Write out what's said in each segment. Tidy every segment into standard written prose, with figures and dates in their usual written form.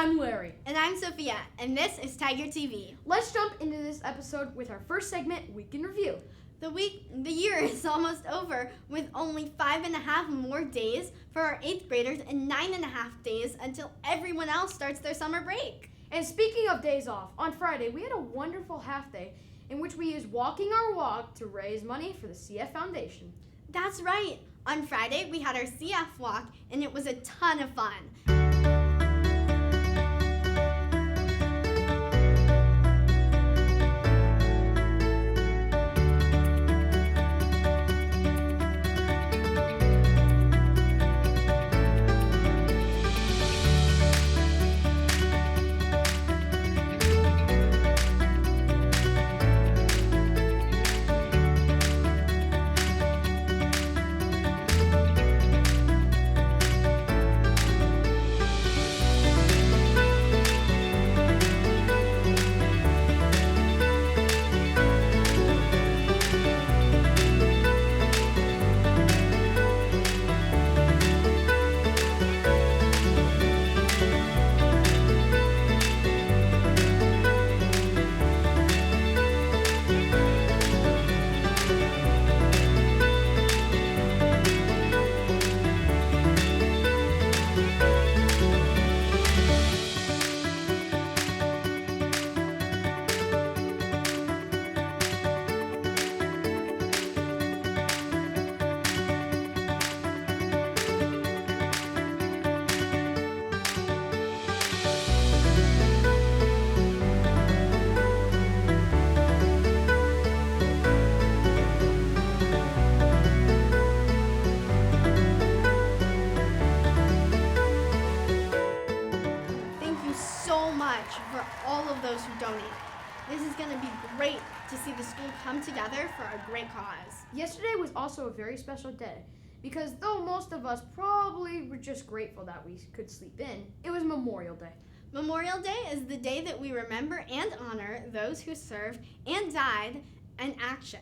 I'm Larry. And I'm Sophia, and this is Tiger TV. Let's jump into this episode with our first segment, Week in Review. The year is almost over, with only 5.5 more days for our 8th graders and 9.5 days until everyone else starts their summer break. And speaking of days off, on Friday we had a wonderful half day in which we used Walking Our Walk to raise money for the CF Foundation. That's right. On Friday we had our CF walk, and it was a ton of fun. For all of those who donate. This is going to be great to see the school come together for a great cause. Yesterday was also a very special day because though most of us probably were just grateful that we could sleep in, it was Memorial Day. Memorial Day is the day that we remember and honor those who served and died in action.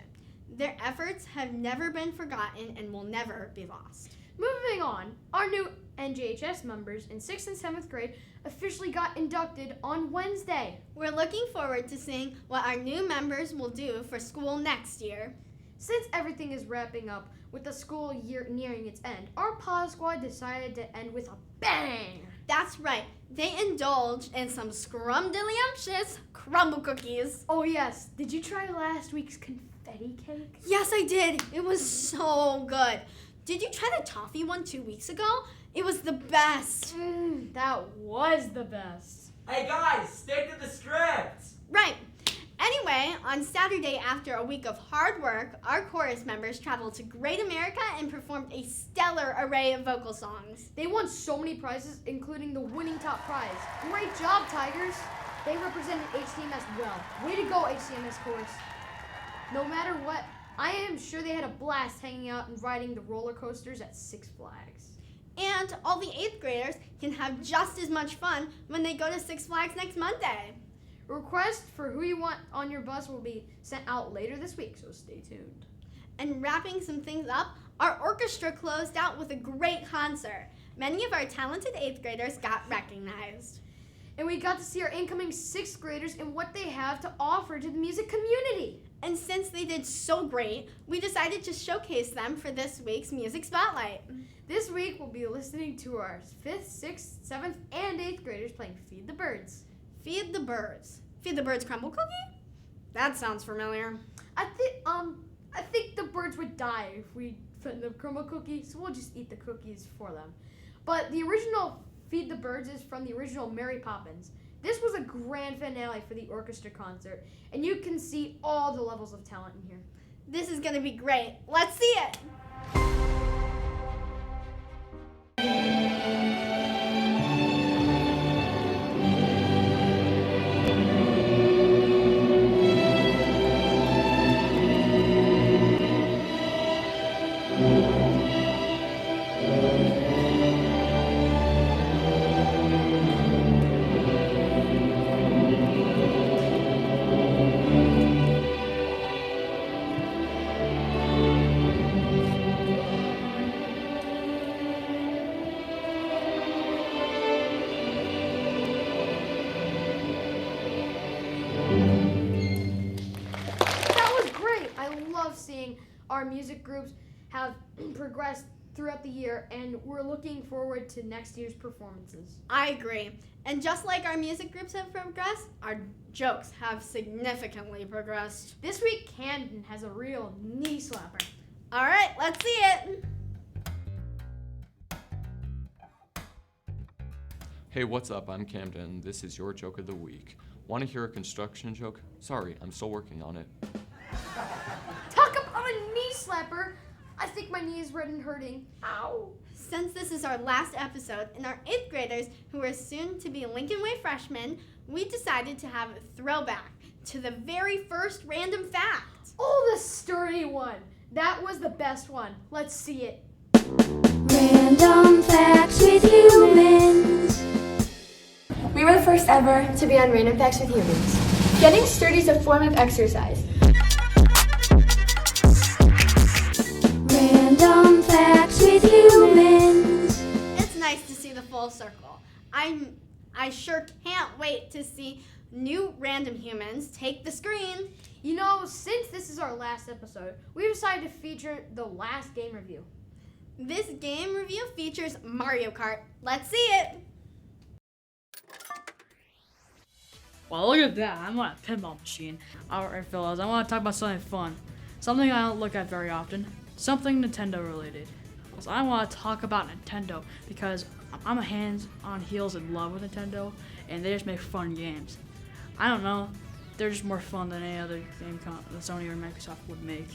Their efforts have never been forgotten and will never be lost. Moving on, our new NJHS members in 6th and 7th grade officially got inducted on Wednesday. We're looking forward to seeing what our new members will do for school next year. Since everything is wrapping up with the school year nearing its end, our PAW squad decided to end with a bang. That's right. They indulged in some scrumdiddlyumptious crumble cookies. Oh yes, did you try last week's confetti cake? Yes, I did. It was so good. Did you try the toffee one 2 weeks ago? It was the best. That was the best. Hey guys, stick to the script. Right. Anyway, on Saturday, after a week of hard work, our chorus members traveled to Great America and performed a stellar array of vocal songs. They won so many prizes, including the winning top prize. Great job, Tigers. They represented HCMS well. Way to go, HCMS chorus. No matter what, I am sure they had a blast hanging out and riding the roller coasters at Six Flags. And all the 8th graders can have just as much fun when they go to Six Flags next Monday. Requests for who you want on your bus will be sent out later this week, so stay tuned. And wrapping some things up, our orchestra closed out with a great concert. Many of our talented 8th graders got recognized. And we got to see our incoming 6th graders and what they have to offer to the music community. And since they did so great, we decided to showcase them for this week's Music Spotlight. This week, we'll be listening to our 5th, 6th, 7th, and 8th graders playing Feed the Birds. Feed the Birds. Feed the Birds crumble cookie? That sounds familiar. I think the birds would die if we fed them crumble cookie, so we'll just eat the cookies for them. But the original Feed the Birds is from the original Mary Poppins. This was a grand finale for the orchestra concert, and you can see all the levels of talent in here. This is going to be great. Let's see it. our music groups have progressed throughout the year, and we're looking forward to next year's performances. I agree. And just like our music groups have progressed, our jokes have significantly progressed. This week, Camden has a real knee slapper. All right, let's see it. Hey, what's up? I'm Camden. This is your joke of the week. Want to hear a construction joke? Sorry, I'm still working on it. Talk about a knee slapper. I think my knee is red and hurting. Ow. Since this is our last episode, and our 8th graders, who are soon to be Lincoln Way freshmen, we decided to have a throwback to the very first random fact. Oh, the sturdy one. That was the best one. Let's see it. Random facts with humans. We were the first ever to be on Random Facts with Humans. Getting sturdy is a form of exercise. Random facts with humans. It's nice to see the full circle. I sure can't wait to see new random humans take the screen. You know, since this is our last episode, we decided to feature the last game review. This game review features Mario Kart. Let's see it. Well, look at that. I'm on a pinball machine. Alright, fellas, I want to talk about something fun. Something I don't look at very often. Something Nintendo related. So I want to talk about Nintendo because I'm a hands on heels in love with Nintendo, and they just make fun games. I don't know. They're just more fun than any other game that Sony or Microsoft would make.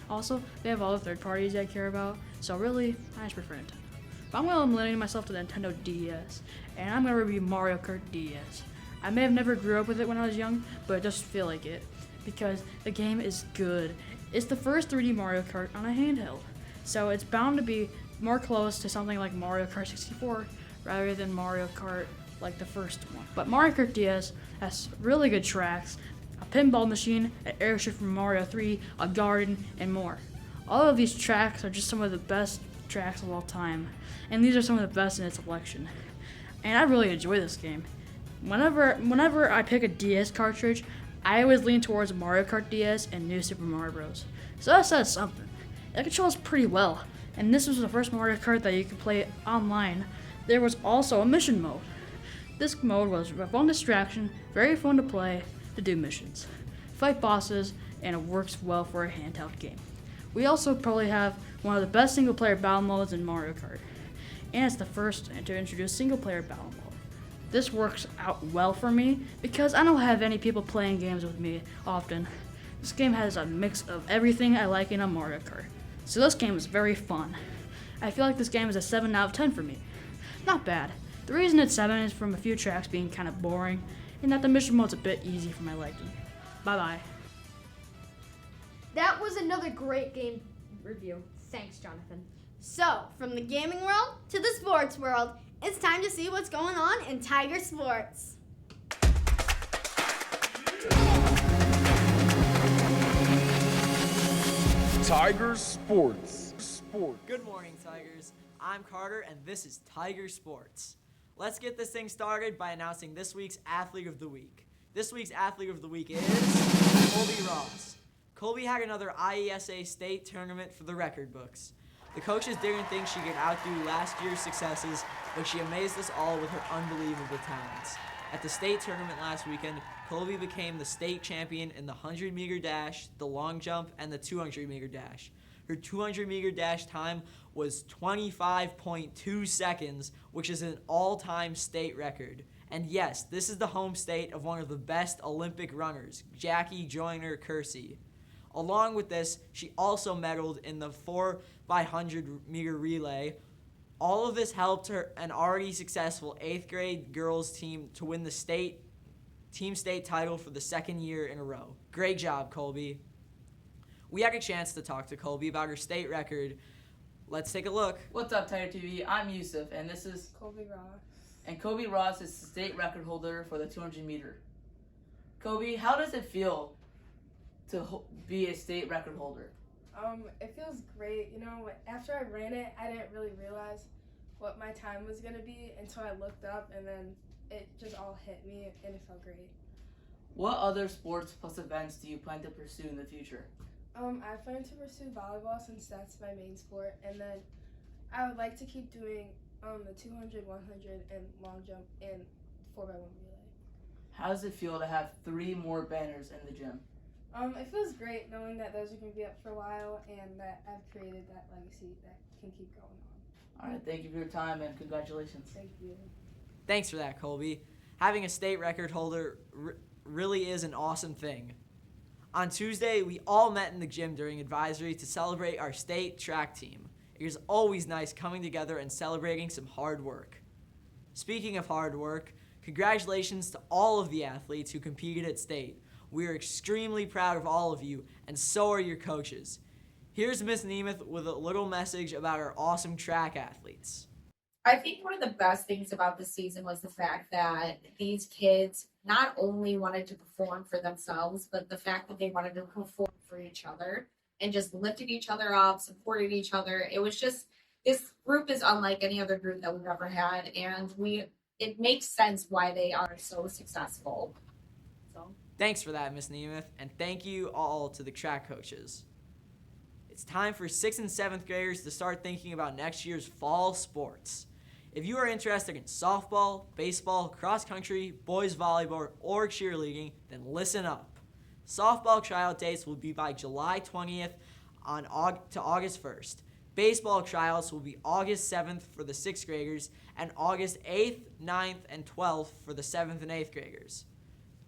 Also, they have all the third parties I care about, so really, I just prefer Nintendo. But I'm going to limit myself to the Nintendo DS, and I'm going to review Mario Kart DS. I may have never grew up with it when I was young, but I just feel like it, because the game is good. It's the first 3D Mario Kart on a handheld, so it's bound to be more close to something like Mario Kart 64 rather than Mario Kart like the first one. But Mario Kart DS has really good tracks, a pinball machine, an airship from Mario 3, a garden, and more. All of these tracks are just some of the best tracks of all time, and these are some of the best in its selection. And I really enjoy this game. Whenever I pick a DS cartridge, I always lean towards Mario Kart DS and New Super Mario Bros. So that says something. It controls pretty well, and this was the first Mario Kart that you could play online. There was also a mission mode. This mode was a fun distraction, very fun to play, to do missions, fight bosses, and it works well for a handheld game. We also probably have one of the best single-player battle modes in Mario Kart, and it's the first to introduce single-player battle mode. This works out well for me because I don't have any people playing games with me often. This game has a mix of everything I like in a Mario Kart, so this game is very fun. I feel like this game is a 7 out of 10 for me. Not bad. The reason it's 7 is from a few tracks being kind of boring, and that the mission mode's a bit easy for my liking. Bye-bye. That was another great game review. Thanks, Jonathan. So, from the gaming world to the sports world, it's time to see what's going on in Tiger Sports. Tiger Sports. Good morning, Tigers. I'm Carter, and this is Tiger Sports. Let's get this thing started by announcing this week's Athlete of the Week. This week's Athlete of the Week is Colby Ross. Colby had another IESA state tournament for the record books. The coaches didn't think she could outdo last year's successes, but she amazed us all with her unbelievable talents. At the state tournament last weekend, Colby became the state champion in the 100-meter dash, the long jump, and the 200-meter dash. Her 200-meter dash time was 25.2 seconds, which is an all-time state record. And yes, this is the home state of one of the best Olympic runners, Jackie Joyner-Kersee. Along with this, she also medaled in the 4x100-meter relay. All of this helped her, an already successful 8th grade girls team, to win the team state title for the second year in a row. Great job, Colby. We had a chance to talk to Colby about her state record. Let's take a look. What's up, Tiger TV? I'm Yusuf, and this is Colby Ross. And Colby Ross is the state record holder for the 200 meter. Colby, how does it feel to be a state record holder? It feels great. You know, after I ran it, I didn't really realize what my time was going to be until I looked up, and then it just all hit me, and it felt great. What other sports plus events do you plan to pursue in the future? I plan to pursue volleyball since that's my main sport, and then I would like to keep doing the 200, 100, and long jump and 4x1 relay. How does it feel to have 3 more banners in the gym? It feels great knowing that those are going to be up for a while and that I've created that legacy that can keep going on. All right, thank you for your time and congratulations. Thank you. Thanks for that, Colby. Having a state record holder really is an awesome thing. On Tuesday, we all met in the gym during advisory to celebrate our state track team. It is always nice coming together and celebrating some hard work. Speaking of hard work, congratulations to all of the athletes who competed at state. We are extremely proud of all of you, and so are your coaches. Here's Miss Nemeth with a little message about our awesome track athletes. I think one of the best things about this season was the fact that these kids not only wanted to perform for themselves, but the fact that they wanted to perform for each other and just lifted each other up, supported each other. It was just, this group is unlike any other group that we've ever had, and it makes sense why they are so successful. Thanks for that, Miss Nemeth, and thank you all to the track coaches. It's time for 6th and 7th graders to start thinking about next year's fall sports. If you are interested in softball, baseball, cross country, boys volleyball, or cheerleading, then listen up. Softball tryout dates will be by July 20th to August 1st. Baseball tryouts will be August 7th for the 6th graders and August 8th, 9th, and 12th for the 7th and 8th graders.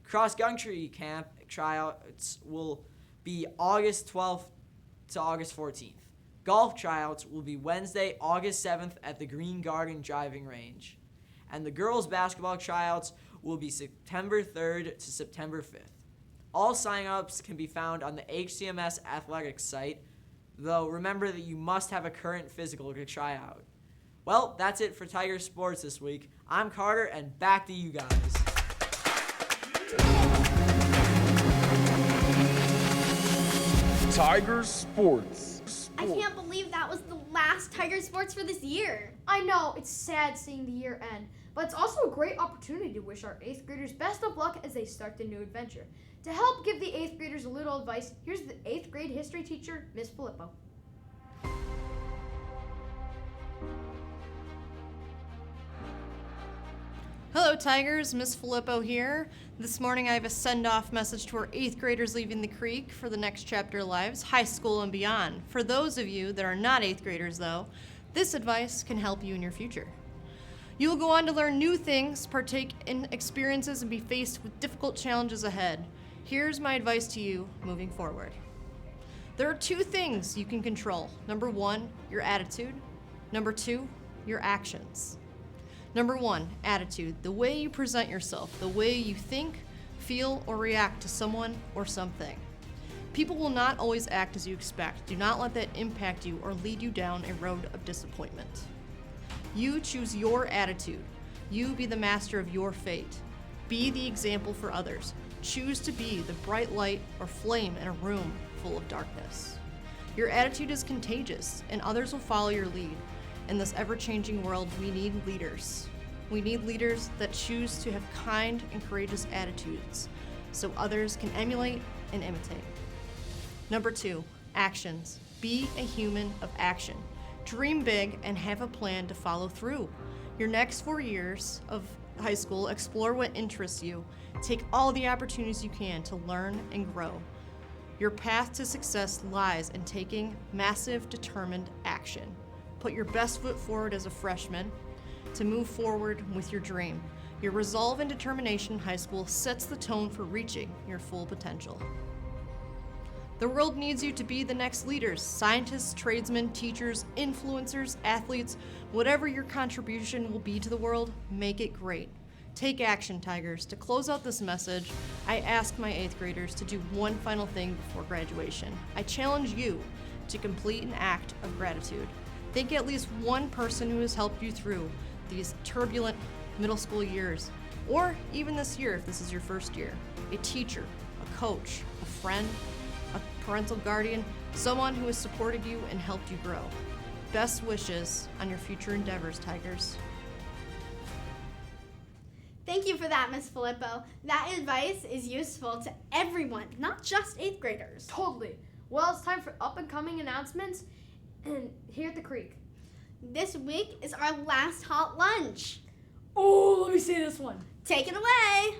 Cross country camp tryouts will be August 12th to August 14th. Golf tryouts will be Wednesday, August 7th at the Green Garden driving range. And the girls basketball tryouts will be September 3rd to September 5th. All sign-ups can be found on the HCMS athletics site, though remember that you must have a current physical to try out. Well, that's it for Tiger Sports this week. I'm Carter, and back to you guys. Tiger Sports. I can't believe that was the last Tiger Sports for this year. I know, it's sad seeing the year end, but it's also a great opportunity to wish our 8th graders best of luck as they start the new adventure. To help give the 8th graders a little advice, here's the 8th grade history teacher, Miss Filippo. Hello Tigers, Miss Filippo here. This morning I have a send-off message to our 8th graders leaving the creek for the next chapter of lives, high school and beyond. For those of you that are not 8th graders though, this advice can help you in your future. You will go on to learn new things, partake in experiences, and be faced with difficult challenges ahead. Here's my advice to you moving forward. There are 2 things you can control. Number 1, your attitude. Number 2, your actions. Number 1, attitude, the way you present yourself, the way you think, feel, or react to someone or something. People will not always act as you expect. Do not let that impact you or lead you down a road of disappointment. You choose your attitude. You be the master of your fate. Be the example for others. Choose to be the bright light or flame in a room full of darkness. Your attitude is contagious, and others will follow your lead. In this ever-changing world, we need leaders. We need leaders that choose to have kind and courageous attitudes so others can emulate and imitate. Number 2, actions. Be a human of action. Dream big and have a plan to follow through. Your next 4 years of high school, explore what interests you. Take all the opportunities you can to learn and grow. Your path to success lies in taking massive, determined action. Put your best foot forward as a freshman to move forward with your dream. Your resolve and determination in high school sets the tone for reaching your full potential. The world needs you to be the next leaders, scientists, tradesmen, teachers, influencers, athletes. Whatever your contribution will be to the world, make it great. Take action, Tigers. To close out this message, I ask my 8th graders to do one final thing before graduation. I challenge you to complete an act of gratitude. Think at least one person who has helped you through these turbulent middle school years, or even this year if this is your first year. A teacher, a coach, a friend, a parental guardian, someone who has supported you and helped you grow. Best wishes on your future endeavors, Tigers. Thank you for that, Miss Filippo. That advice is useful to everyone, not just 8th graders. Totally. Well, it's time for up-and-coming announcements and here at the Creek. This week is our last hot lunch. Oh, let me say this one. Take it away.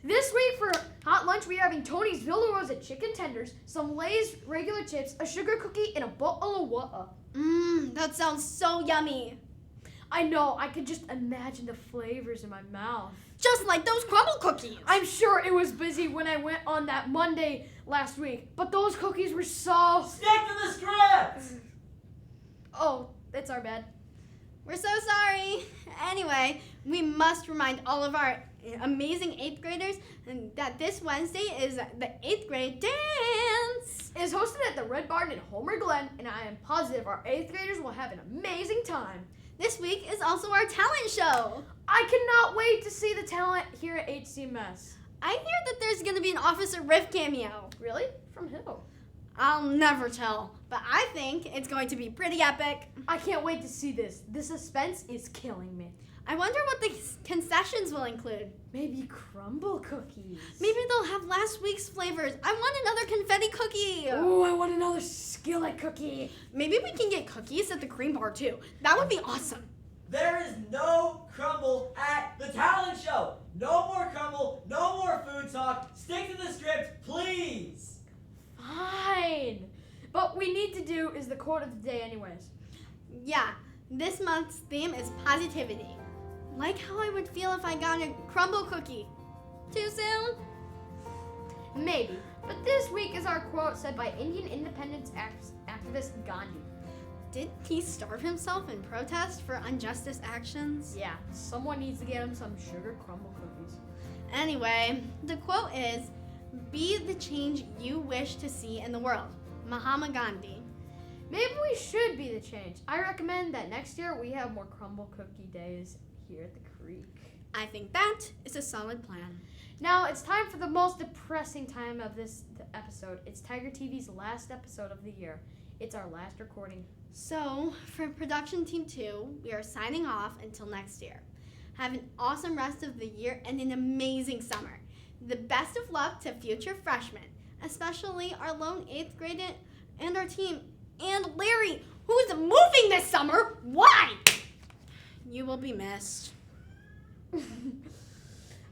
This week for hot lunch, we are having Tony's Villa Rosa chicken tenders, some Lay's regular chips, a sugar cookie, and a bottle of water. That sounds so yummy. I know, I could just imagine the flavors in my mouth. Just like those crumble cookies. I'm sure it was busy when I went on that Monday last week, but those cookies were so... Stick to the script! Oh, it's our bad. We're so sorry. Anyway, we must remind all of our amazing 8th graders that this Wednesday is the 8th grade dance. It is hosted at the Red Barn in Homer Glen, and I am positive our 8th graders will have an amazing time. This week is also our talent show. I cannot wait to see the talent here at HCMS. I hear that there's going to be an Officer Riff cameo. Really? From who? I'll never tell, but I think it's going to be pretty epic. I can't wait to see this. The suspense is killing me. I wonder what the concessions will include. Maybe crumble cookies. Maybe they'll have last week's flavors. I want another confetti cookie. Oh, I want another skillet cookie. Maybe we can get cookies at the cream bar too. That would be awesome. There is no crumble at the talent show. No more crumble, no more food talk. Stick to the script, please. Fine. But what we need to do is the quote of the day anyways. Yeah, this month's theme is positivity. Like how I would feel if I got a crumble cookie. Too soon? Maybe. But this week is our quote said by Indian independence activist Gandhi. Did he starve himself in protest for injustice actions? Yeah, someone needs to get him some sugar crumble cookies. Anyway, the quote is, "Be the change you wish to see in the world." Mahatma Gandhi. Maybe we should be the change. I recommend that next year we have more crumble cookie days here at the Creek. I think that is a solid plan. Now it's time for the most depressing time of this episode. It's Tiger TV's last episode of the year. It's our last recording. So, for Production Team 2, we are signing off until next year. Have an awesome rest of the year and an amazing summer. The best of luck to future freshmen, especially our lone 8th grade and our team, and Larry, who is moving this summer. Why? You will be missed.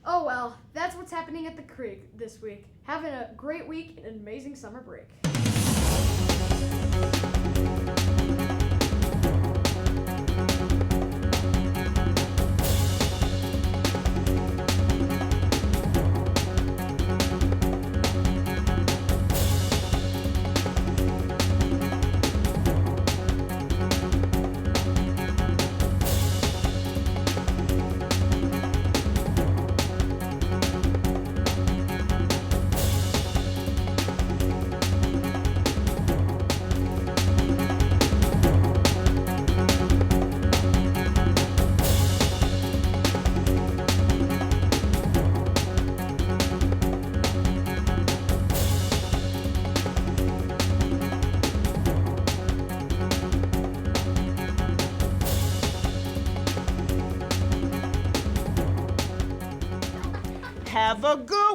Oh well, that's what's happening at the Creek this week. Having a great week and an amazing summer break. Have a good